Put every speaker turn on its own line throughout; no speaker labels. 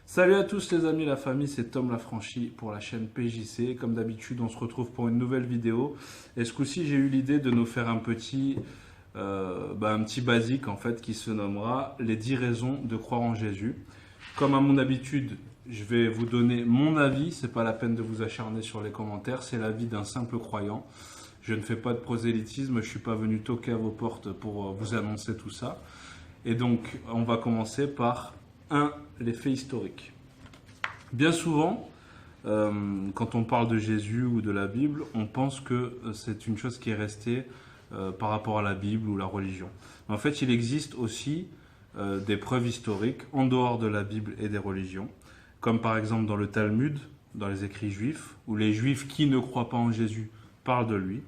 Salut à tous les amis, la famille, c'est Tom Lafranchi pour la chaîne PJC. Comme d'habitude, on se retrouve pour une nouvelle vidéo. Et ce coup-ci, j'ai eu l'idée de nous faire un petit basique en fait qui se nommera les 10 raisons de croire en Jésus. Comme à mon habitude, je vais vous donner mon avis. C'est pas la peine de vous acharner sur les commentaires. C'est l'avis d'un simple croyant. Je ne fais pas de prosélytisme. Je suis pas venu toquer à vos portes pour vous annoncer tout ça. Et donc, on va commencer par 1. Les faits historiques. Bien souvent, quand on parle de Jésus ou de la Bible, on pense que c'est une chose qui est restée par rapport à la Bible ou la religion. Mais en fait, il existe aussi des preuves historiques en dehors de la Bible et des religions, comme par exemple dans le Talmud, dans les écrits juifs, où les juifs qui ne croient pas en Jésus parlent de lui.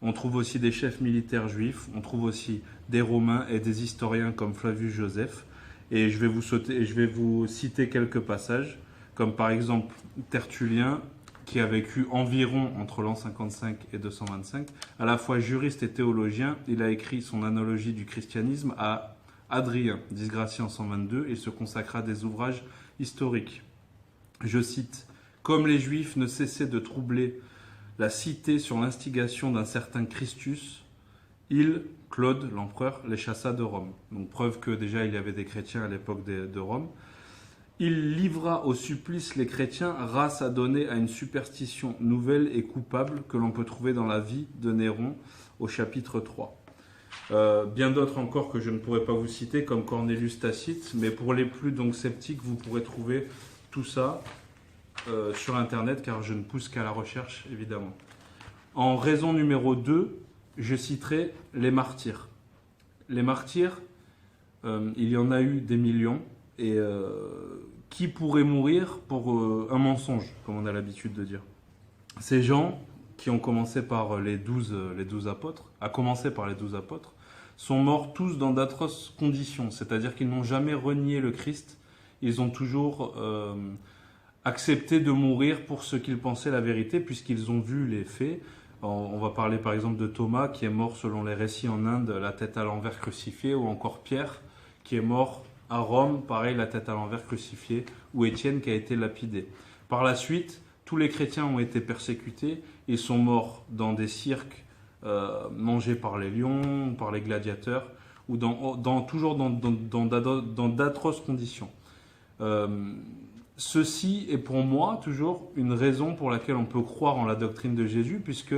On trouve aussi des chefs militaires juifs, on trouve aussi des Romains et des historiens comme Flavius Joseph. Et je vais vous citer quelques passages, comme par exemple Tertullien, qui a vécu environ entre l'an 55 et 225. À la fois juriste et théologien, il a écrit son Analogie du christianisme à Adrien, disgracié en 122, et se consacra à des ouvrages historiques. Je cite, « Comme les Juifs ne cessaient de troubler la cité sur l'instigation d'un certain Christus, il, Claude, l'empereur, les chassa de Rome. » Donc preuve que déjà il y avait des chrétiens à l'époque de Rome. Il livra au supplice les chrétiens, race à donner à une superstition nouvelle et coupable que l'on peut trouver dans la vie de Néron au chapitre 3. Bien d'autres encore que je ne pourrais pas vous citer, comme Cornelius Tacite, mais pour les plus donc sceptiques, vous pourrez trouver tout ça sur Internet, car je ne pousse qu'à la recherche, évidemment. En raison numéro 2, je citerai les martyrs. Les martyrs, il y en a eu des millions, et qui pourrait mourir pour un mensonge, comme on a l'habitude de dire. Ces gens qui ont commencé par les 12 apôtres, à commencer par les 12 apôtres, sont morts tous dans d'atroces conditions, c'est-à-dire qu'ils n'ont jamais renié le Christ, ils ont toujours accepté de mourir pour ce qu'ils pensaient la vérité, puisqu'ils ont vu les faits. On va parler par exemple de Thomas qui est mort selon les récits en Inde, la tête à l'envers crucifiée, ou encore Pierre qui est mort à Rome, pareil, la tête à l'envers crucifiée, ou Étienne qui a été lapidé. Par la suite, tous les chrétiens ont été persécutés, ils sont morts dans des cirques mangés par les lions, par les gladiateurs, ou toujours dans d'atroces conditions. Ceci est pour moi toujours une raison pour laquelle on peut croire en la doctrine de Jésus, puisque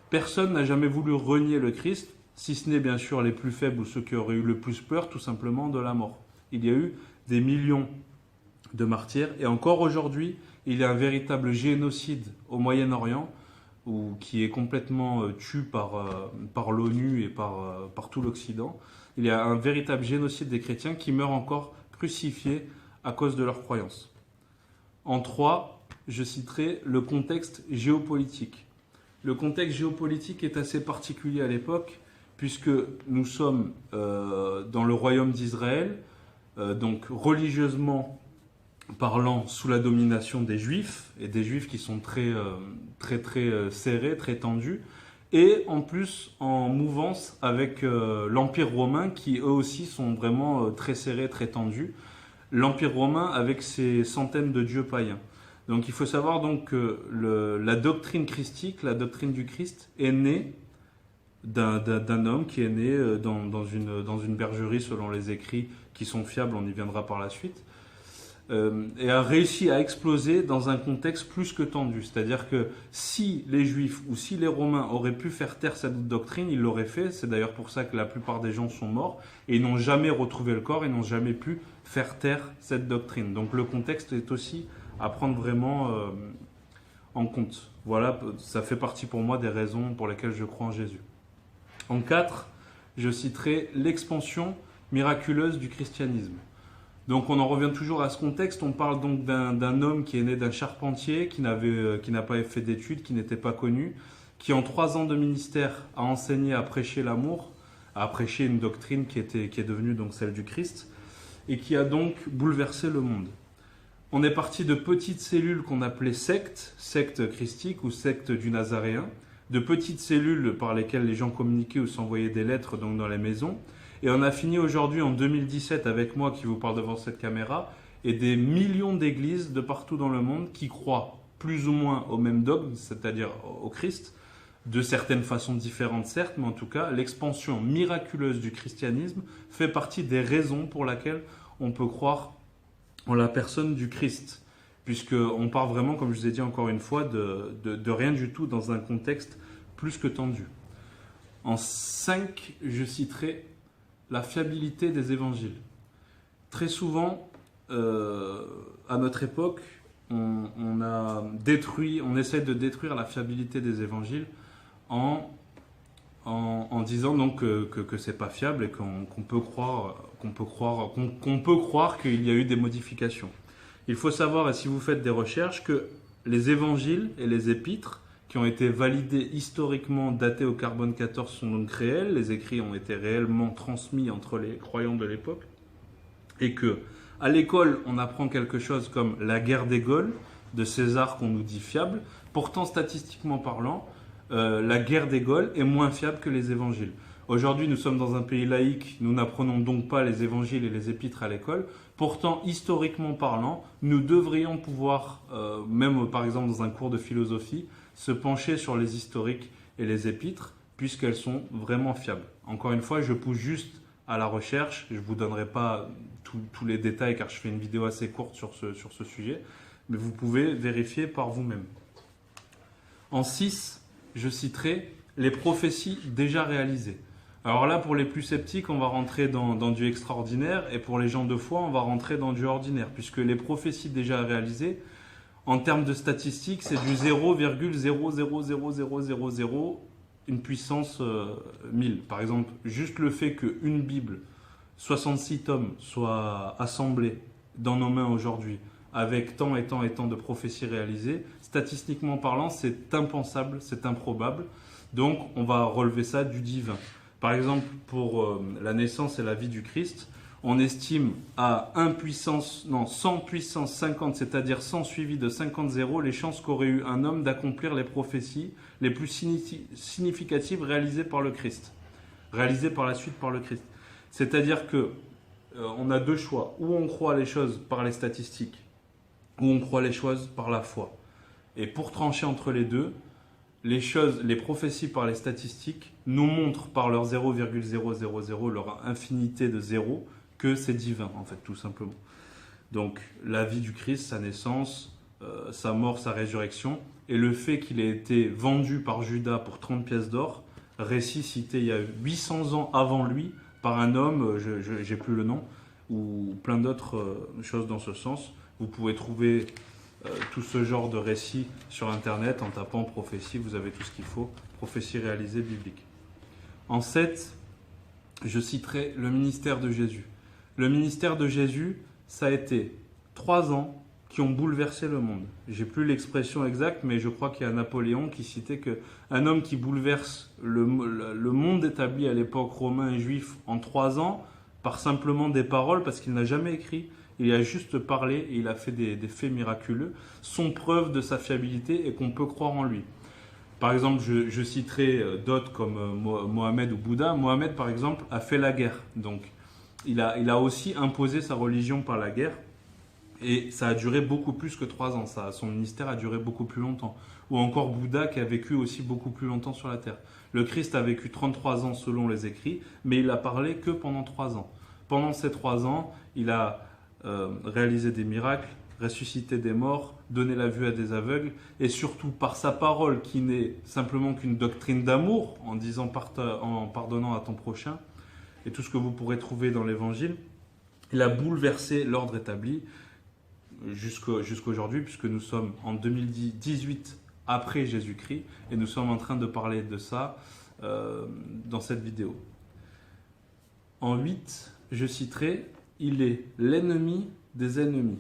personne n'a jamais voulu renier le Christ, si ce n'est bien sûr les plus faibles ou ceux qui auraient eu le plus peur tout simplement de la mort. Il y a eu des millions de martyrs, et encore aujourd'hui, il y a un véritable génocide au Moyen-Orient, qui est complètement tué par l'ONU et par tout l'Occident. Il y a un véritable génocide des chrétiens qui meurent encore crucifiés à cause de leurs croyances. En 3, je citerai le contexte géopolitique. Le contexte géopolitique est assez particulier à l'époque, puisque nous sommes dans le royaume d'Israël, donc religieusement parlant sous la domination des Juifs, et des Juifs qui sont très serrés, très tendus, et en plus en mouvance avec l'Empire romain, qui eux aussi sont vraiment très serrés, très tendus. L'Empire romain avec ses centaines de dieux païens. Donc il faut savoir donc que la doctrine christique, la doctrine du Christ, est née d'un homme qui est né dans une bergerie selon les écrits qui sont fiables, on y viendra par la suite, et a réussi à exploser dans un contexte plus que tendu. C'est-à-dire que si les Juifs ou si les Romains auraient pu faire taire cette doctrine, ils l'auraient fait. C'est d'ailleurs pour ça que la plupart des gens sont morts et ils n'ont jamais retrouvé le corps, ils n'ont jamais pu faire taire cette doctrine. Donc le contexte est aussi à prendre vraiment en compte. Voilà, ça fait partie pour moi des raisons pour lesquelles je crois en Jésus. En 4, je citerai l'expansion miraculeuse du christianisme. Donc on en revient toujours à ce contexte, on parle donc d'un homme qui est né d'un charpentier, qui n'a pas fait d'études, qui n'était pas connu, qui en 3 ans de ministère a enseigné à prêcher l'amour, à prêcher une doctrine qui est devenue donc celle du Christ, et qui a donc bouleversé le monde. On est parti de petites cellules qu'on appelait sectes christiques ou sectes du Nazaréen, de petites cellules par lesquelles les gens communiquaient ou s'envoyaient des lettres donc dans les maisons. Et on a fini aujourd'hui en 2017 avec moi qui vous parle devant cette caméra, et des millions d'églises de partout dans le monde qui croient plus ou moins au même dogme, c'est-à-dire au Christ, de certaines façons différentes certes, mais en tout cas, l'expansion miraculeuse du christianisme fait partie des raisons pour lesquelles on peut croire en la personne du Christ, puisqu'on part vraiment, comme je vous ai dit encore une fois, de rien du tout dans un contexte plus que tendu. En 5, je citerai la fiabilité des évangiles. Très souvent, à notre époque, on essaie de détruire la fiabilité des évangiles en disant donc que c'est pas fiable et qu'on peut croire qu'il y a eu des modifications. Il faut savoir, et si vous faites des recherches, que les évangiles et les épîtres qui ont été validés historiquement, datés au carbone 14, sont donc réels. Les écrits ont été réellement transmis entre les croyants de l'époque. Et que, à l'école, on apprend quelque chose comme la guerre des Gaules de César qu'on nous dit fiable. Pourtant, statistiquement parlant, la guerre des Gaules est moins fiable que les évangiles. Aujourd'hui, nous sommes dans un pays laïque, nous n'apprenons donc pas les évangiles et les épîtres à l'école. Pourtant, historiquement parlant, nous devrions pouvoir, même par exemple dans un cours de philosophie, se pencher sur les historiques et les épîtres, puisqu'elles sont vraiment fiables. Encore une fois, je pousse juste à la recherche, je ne vous donnerai pas tous les détails car je fais une vidéo assez courte sur ce sujet, mais vous pouvez vérifier par vous-même. En 6, je citerai les prophéties déjà réalisées. Alors là, pour les plus sceptiques, on va rentrer dans du extraordinaire, et pour les gens de foi, on va rentrer dans du ordinaire, puisque les prophéties déjà réalisées, en termes de statistiques, c'est du 0,000000, une puissance 1000. Par exemple, juste le fait qu'une Bible, 66 tomes, soit assemblée dans nos mains aujourd'hui, avec tant et tant et tant de prophéties réalisées, statistiquement parlant, c'est impensable, c'est improbable. Donc, on va relever ça du divin. Par exemple, pour la naissance et la vie du Christ, on estime à 100 puissance 50, c'est-à-dire 100 suivi de 50 zéros, les chances qu'aurait eu un homme d'accomplir les prophéties les plus significatives réalisées par le Christ, réalisées par la suite par le Christ. C'est-à-dire que on a deux choix, ou on croit les choses par les statistiques, ou on croit les choses par la foi. Et pour trancher entre les deux, les prophéties par les statistiques nous montrent par leur 0,000, leur infinité de zéros, que c'est divin, en fait, tout simplement. Donc, la vie du Christ, sa naissance, sa mort, sa résurrection, et le fait qu'il ait été vendu par Judas pour 30 pièces d'or, récit cité il y a 800 ans avant lui, par un homme, j'ai plus le nom, ou plein d'autres choses dans ce sens. Vous pouvez trouver tout ce genre de récits sur Internet en tapant prophétie, vous avez tout ce qu'il faut, prophétie réalisée biblique. En 7, je citerai le ministère de Jésus. Le ministère de Jésus, ça a été 3 ans qui ont bouleversé le monde. J'ai plus l'expression exacte, mais je crois qu'il y a Napoléon qui citait qu'un homme qui bouleverse le monde établi à l'époque romain et juif en 3 ans, par simplement des paroles, parce qu'il n'a jamais écrit, il a juste parlé et il a fait des faits miraculeux, sont preuve de sa fiabilité et qu'on peut croire en lui. Par exemple, je citerai d'autres comme Mohamed ou Bouddha. Mohamed, par exemple, a fait la guerre. Donc, il a aussi imposé sa religion par la guerre. Et ça a duré beaucoup plus que 3 ans. Son ministère a duré beaucoup plus longtemps. Ou encore Bouddha qui a vécu aussi beaucoup plus longtemps sur la terre. Le Christ a vécu 33 ans selon les écrits, mais il a parlé que pendant 3 ans. Pendant ces 3 ans, il a réalisé des miracles, ressuscité des morts, donné la vue à des aveugles, et surtout par sa parole qui n'est simplement qu'une doctrine d'amour, en pardonnant à ton prochain, et tout ce que vous pourrez trouver dans l'évangile, il a bouleversé l'ordre établi jusqu'aujourd'hui, puisque nous sommes en 2018 après Jésus-Christ, et nous sommes en train de parler de ça dans cette vidéo. En 8, je citerai, il est l'ennemi des ennemis.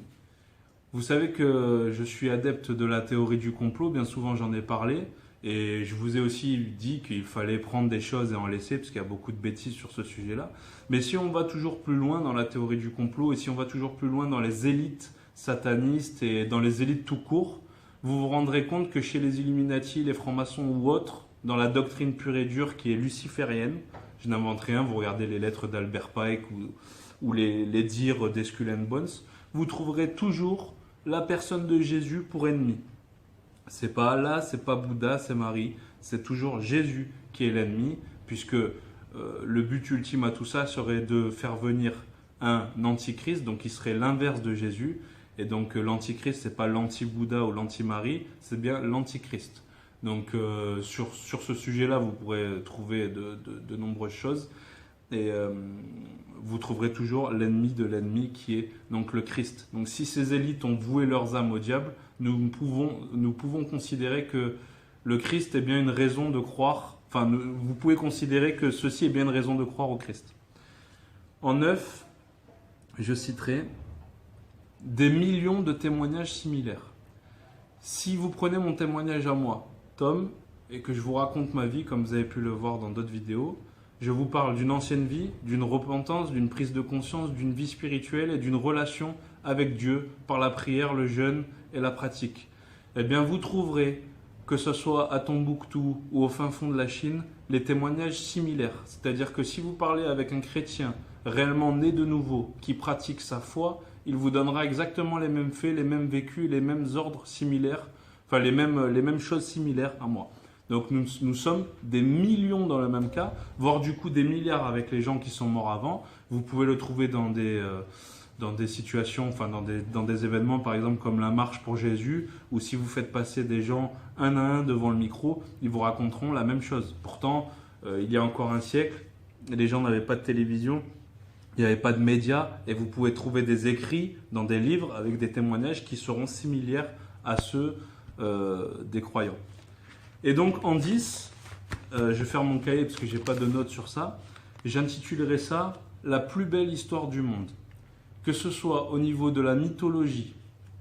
Vous savez que je suis adepte de la théorie du complot, bien souvent j'en ai parlé, et je vous ai aussi dit qu'il fallait prendre des choses et en laisser, parce qu'il y a beaucoup de bêtises sur ce sujet-là. Mais si on va toujours plus loin dans la théorie du complot, et si on va toujours plus loin dans les élites satanistes et dans les élites tout court, vous vous rendrez compte que chez les Illuminati, les francs-maçons ou autres, dans la doctrine pure et dure qui est luciférienne, je n'invente rien, vous regardez les lettres d'Albert Pike ou les dires d'Skull and Bones, vous trouverez toujours la personne de Jésus pour ennemi. C'est pas Allah, c'est pas Bouddha, c'est Marie, c'est toujours Jésus qui est l'ennemi, puisque le but ultime à tout ça serait de faire venir un antichrist, donc qui serait l'inverse de Jésus. Et donc l'antichrist, c'est pas l'anti-Bouddha ou l'anti-Marie, c'est bien l'antichrist. Donc sur ce sujet-là, vous pourrez trouver de nombreuses choses. Et vous trouverez toujours l'ennemi de l'ennemi qui est donc le Christ. Donc si ces élites ont voué leurs âmes au diable, nous pouvons considérer que le Christ est bien une raison de croire, enfin vous pouvez considérer que ceci est bien une raison de croire au Christ. En 9, je citerai des millions de témoignages similaires. Si vous prenez mon témoignage à moi, Tom, et que je vous raconte ma vie comme vous avez pu le voir dans d'autres vidéos, je vous parle d'une ancienne vie, d'une repentance, d'une prise de conscience, d'une vie spirituelle et d'une relation avec Dieu par la prière, le jeûne et la pratique. Eh bien, vous trouverez, que ce soit à Tombouctou ou au fin fond de la Chine, les témoignages similaires. C'est-à-dire que si vous parlez avec un chrétien réellement né de nouveau, qui pratique sa foi, il vous donnera exactement les mêmes faits, les mêmes vécus, les mêmes ordres similaires, enfin les mêmes choses similaires à moi. Donc nous sommes des millions dans le même cas, voire du coup des milliards avec les gens qui sont morts avant. Vous pouvez le trouver dans des situations, enfin dans des événements par exemple comme la marche pour Jésus, ou si vous faites passer des gens un à un devant le micro, ils vous raconteront la même chose. Pourtant, il y a encore un siècle, les gens n'avaient pas de télévision, il n'y avait pas de médias, et vous pouvez trouver des écrits dans des livres avec des témoignages qui seront similaires à ceux des croyants. Et donc en 10, je vais faire mon cahier parce que je n'ai pas de notes sur ça, j'intitulerai ça « La plus belle histoire du monde ». Que ce soit au niveau de la mythologie,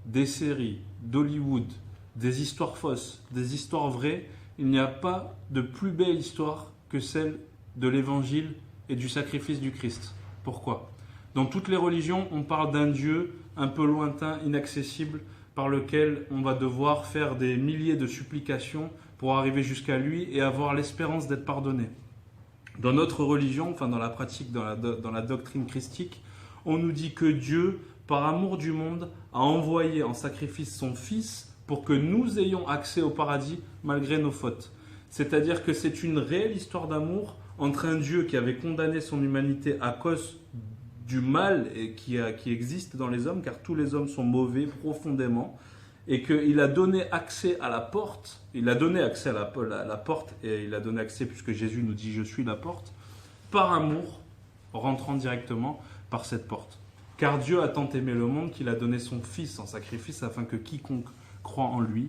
des séries, d'Hollywood, des histoires fausses, des histoires vraies, il n'y a pas de plus belle histoire que celle de l'évangile et du sacrifice du Christ. Pourquoi ? Dans toutes les religions, on parle d'un Dieu un peu lointain, inaccessible, par lequel on va devoir faire des milliers de supplications pour arriver jusqu'à lui et avoir l'espérance d'être pardonné. Dans notre religion, enfin dans la pratique, dans la doctrine christique, on nous dit que Dieu, par amour du monde, a envoyé en sacrifice son Fils pour que nous ayons accès au paradis malgré nos fautes. C'est-à-dire que c'est une réelle histoire d'amour entre un Dieu qui avait condamné son humanité à cause du mal qui existe dans les hommes, car tous les hommes sont mauvais profondément, et qu'il a donné accès à la porte, il a donné accès à la porte, et il a donné accès, puisque Jésus nous dit « je suis la porte », par amour, rentrant directement par cette porte. Car Dieu a tant aimé le monde qu'il a donné son Fils en sacrifice afin que quiconque croit en lui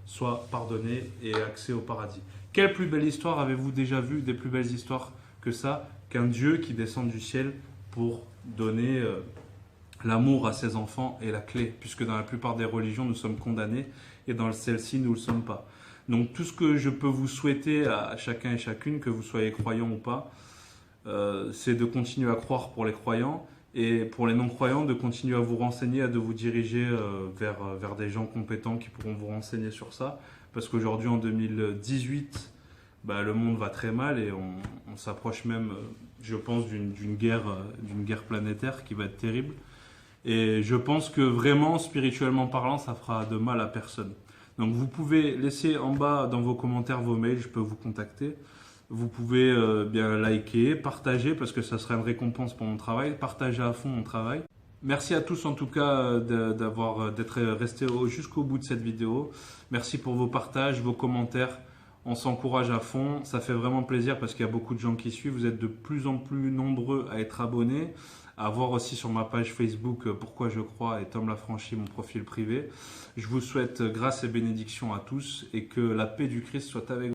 soit pardonné et ait accès au paradis. Quelle plus belle histoire avez-vous déjà vu, des plus belles histoires que ça, qu'un Dieu qui descend du ciel pour donner l'amour à ses enfants et la clé, puisque dans la plupart des religions, nous sommes condamnés et dans celle-ci, nous ne le sommes pas. Donc tout ce que je peux vous souhaiter à chacun et chacune, que vous soyez croyants ou pas, c'est de continuer à croire pour les croyants et pour les non-croyants, de continuer à vous renseigner, de vous diriger vers des gens compétents qui pourront vous renseigner sur ça. Parce qu'aujourd'hui, en 2018, le monde va très mal et on s'approche même, je pense, d'une guerre planétaire qui va être terrible. Et je pense que vraiment, spirituellement parlant, ça fera de mal à personne. Donc vous pouvez laisser en bas dans vos commentaires vos mails, je peux vous contacter. Vous pouvez bien liker, partager parce que ça sera une récompense pour mon travail. Partagez à fond mon travail. Merci à tous en tout cas d'être restés jusqu'au bout de cette vidéo. Merci pour vos partages, vos commentaires. On s'encourage à fond. Ça fait vraiment plaisir parce qu'il y a beaucoup de gens qui suivent. Vous êtes de plus en plus nombreux à être abonnés. À voir aussi sur ma page Facebook Pourquoi je crois et Tom Lafranchi, mon profil privé. Je vous souhaite grâce et bénédiction à tous et que la paix du Christ soit avec vous.